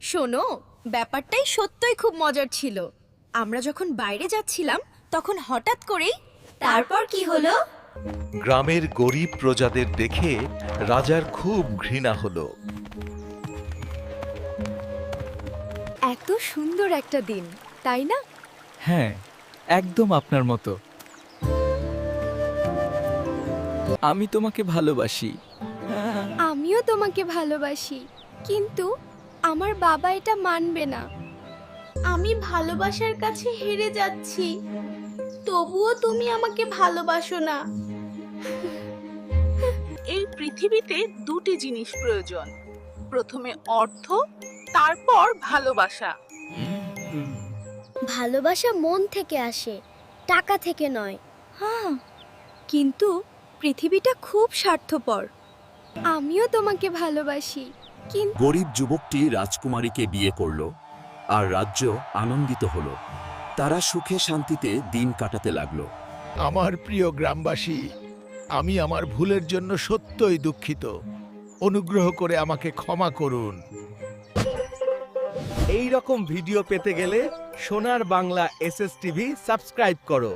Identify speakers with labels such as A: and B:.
A: শোনো, ব্যাপারটাই সত্যই খুব মজার ছিল। আমরা যখন বাইরে যাচ্ছিলাম তখন হঠাৎ করেই
B: তারপর কি হলো?
C: গ্রামের গরিব প্রজাদের দেখে রাজার খুব ঘৃণা হলো।
A: এত সুন্দর একটা দিন, তাই না?
D: হ্যাঁ, একদম আপনার মতো। আমি তোমাকে ভালোবাসি।
A: আমিও তোমাকে ভালোবাসি, কিন্তু আমার বাবা এটা মানবে না। আমি ভালোবাসার কাছে হেরে যাচ্ছি, তবুও তুমি আমাকে ভালোবাসো না।
E: এই পৃথিবীতে দুটি জিনিস প্রয়োজন, প্রথমে অর্থ, তারপর ভালোবাসা।
B: ভালোবাসা মন থেকে আসে, টাকা থেকে নয়।
A: হ্যাঁ, কিন্তু পৃথিবীটা খুব স্বার্থপর। আমিও তোমাকে ভালোবাসি, কিন্তু
F: গরিব যুবকটি রাজকুমারীকে বিয়ে করল, আর রাজ্য আনন্দিত হলো। তারা সুখে শান্তিতে দিন কাটাতে লাগলো।
G: আমার প্রিয় গ্রামবাসী, আমি আমার ভুলের জন্য সত্যই দুঃখিত। অনুগ্রহ করে আমাকে ক্ষমা করুন।
H: এই রকম ভিডিও পেতে গেলে সোনার বাংলা এসএস টিভি সাবস্ক্রাইব করো।